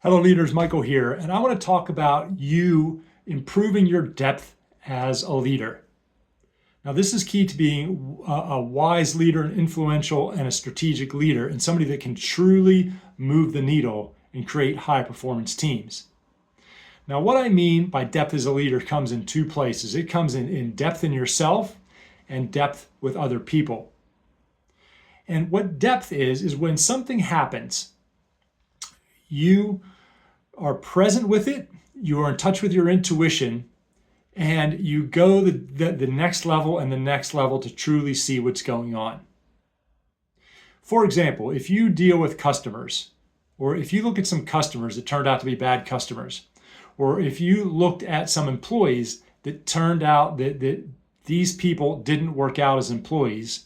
Hello leaders, Michael here, and I want to talk about you improving your depth as a leader. Now, this is key to being a wise leader, an influential, and a strategic leader, and somebody that can truly move the needle and create high performance teams. Now, what I mean by depth as a leader comes in two places. It comes in depth in yourself and depth with other people. And what depth is when something happens, you are present with it, you are in touch with your intuition, and you go the next level and the next level to truly see what's going on. For example, if you deal with customers, or if you look at some customers that turned out to be bad customers, or if you looked at some employees that turned out that these people didn't work out as employees,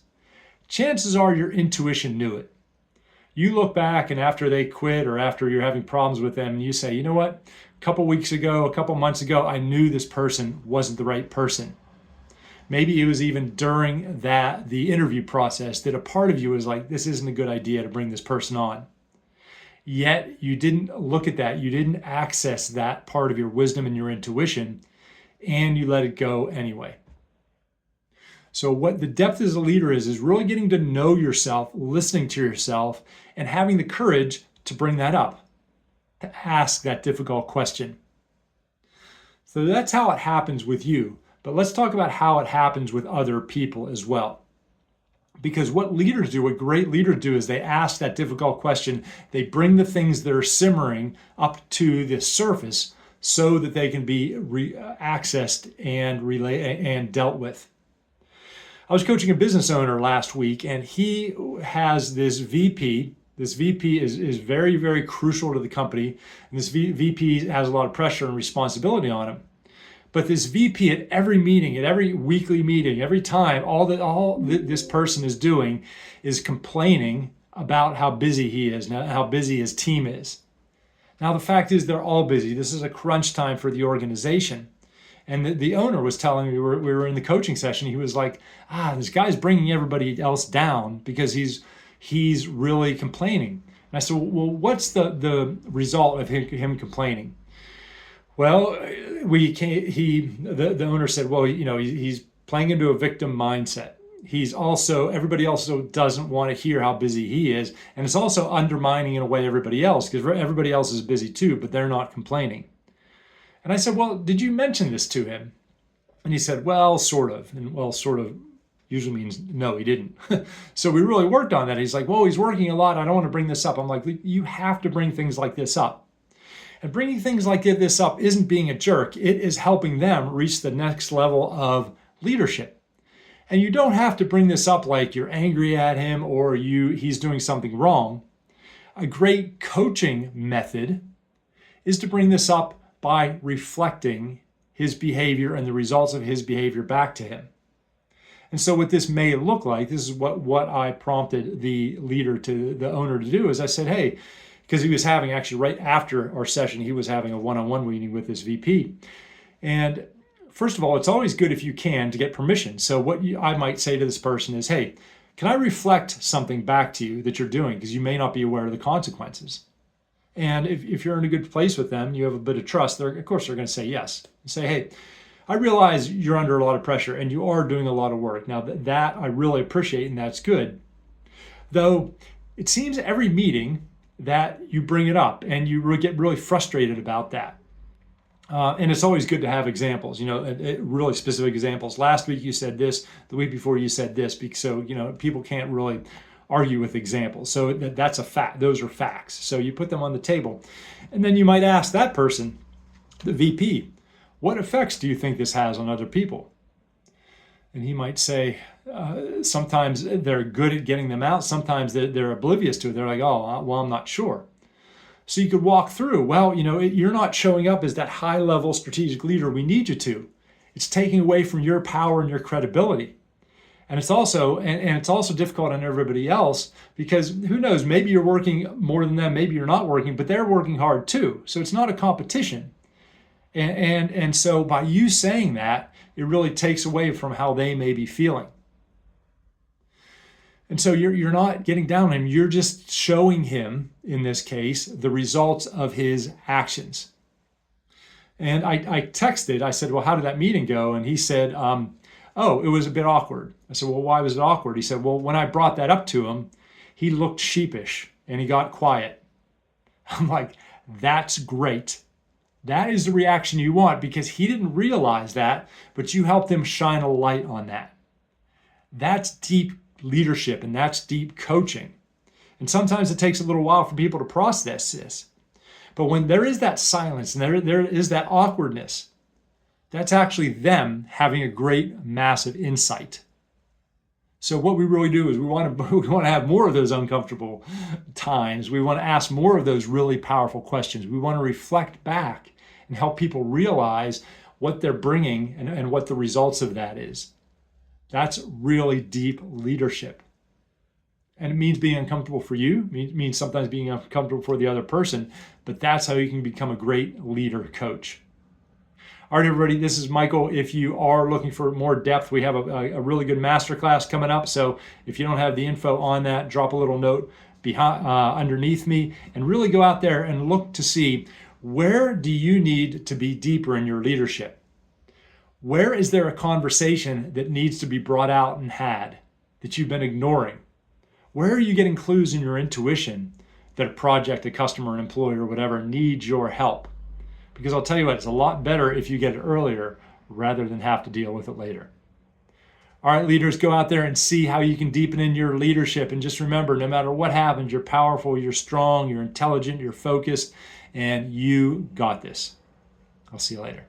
chances are your intuition knew it. You look back and after they quit or after you're having problems with them, and you say, you know what, a couple weeks ago, a couple months ago, I knew this person wasn't the right person. Maybe it was even during the interview process that a part of you was like, this isn't a good idea to bring this person on. Yet you didn't look at that. You didn't access that part of your wisdom and your intuition, and you let it go anyway. So what the depth as a leader is really getting to know yourself, listening to yourself, and having the courage to bring that up, to ask that difficult question. So that's how it happens with you. But let's talk about how it happens with other people as well. Because what leaders do, what great leaders do, is they ask that difficult question. They bring the things that are simmering up to the surface so that they can be accessed and dealt with. I was coaching a business owner last week, and he has this VP. This VP is very, very crucial to the company. And this VP has a lot of pressure and responsibility on him. But this VP at every meeting, at every weekly meeting, every time, all this person is doing is complaining about how busy he is, how busy his team is. Now, the fact is they're all busy. This is a crunch time for the organization. And the owner was telling me, we were in the coaching session, he was like, this guy's bringing everybody else down because he's really complaining. And I said, well, what's the result of him complaining? Well, the owner said, well, he's playing into a victim mindset. Everybody also doesn't want to hear how busy he is. And it's also undermining in a way everybody else, because everybody else is busy too, but they're not complaining. And I said, well, did you mention this to him? And he said, well, sort of. And well, sort of usually means no, he didn't. So we really worked on that. He's like, well, he's working a lot. I don't want to bring this up. I'm like, you have to bring things like this up. And bringing things like this up isn't being a jerk. It is helping them reach the next level of leadership. And you don't have to bring this up like you're angry at him or he's doing something wrong. A great coaching method is to bring this up by reflecting his behavior and the results of his behavior back to him. And so what this may look like, this is what I prompted the owner to do, is I said, hey, because he was having, actually right after our session, he was having a one-on-one meeting with this VP. And first of all, it's always good if you can to get permission. So what I might say to this person is, hey, can I reflect something back to you that you're doing? Because you may not be aware of the consequences. And if you're in a good place with them, you have a bit of trust, of course they're going to say yes. And say, hey, I realize you're under a lot of pressure and you are doing a lot of work. Now that I really appreciate, and that's good. Though it seems every meeting that you bring it up and you get really frustrated about that. And it's always good to have examples, really specific examples. Last week you said this, the week before you said this, so people can't really argue with examples. So that's a fact. Those are facts. So you put them on the table. And then you might ask that person, the VP, what effects do you think this has on other people? And he might say, sometimes they're good at getting them out. Sometimes they're oblivious to it. They're like, oh, well, I'm not sure. So you could walk through, well, you're not showing up as that high-level strategic leader we need you to. It's taking away from your power and your credibility. And it's also difficult on everybody else because who knows, maybe you're working more than them, maybe you're not working, but they're working hard too. So it's not a competition. And so by you saying that, it really takes away from how they may be feeling. And so you're not getting down on him. You're just showing him, in this case, the results of his actions. And I texted, I said, well, how did that meeting go? And he said, oh, it was a bit awkward. I said, well, why was it awkward? He said, well, when I brought that up to him, he looked sheepish and he got quiet. I'm like, that's great. That is the reaction you want, because he didn't realize that, but you helped him shine a light on that. That's deep leadership, and that's deep coaching. And sometimes it takes a little while for people to process this. But when there is that silence and there is that awkwardness, that's actually them having a great, massive insight. So what we really do is we want to have more of those uncomfortable times. We want to ask more of those really powerful questions. We want to reflect back and help people realize what they're bringing and what the results of that is. That's really deep leadership. And it means being uncomfortable for you. It means sometimes being uncomfortable for the other person. But that's how you can become a great leader coach. All right, everybody, this is Michael. If you are looking for more depth, we have a really good masterclass coming up. So if you don't have the info on that, drop a little note behind, underneath me, and really go out there and look to see, where do you need to be deeper in your leadership? Where is there a conversation that needs to be brought out and had that you've been ignoring? Where are you getting clues in your intuition that a project, a customer, an employee, or whatever needs your help? Because I'll tell you what, it's a lot better if you get it earlier rather than have to deal with it later. All right, leaders, go out there and see how you can deepen in your leadership. And just remember, no matter what happens, you're powerful, you're strong, you're intelligent, you're focused, and you got this. I'll see you later.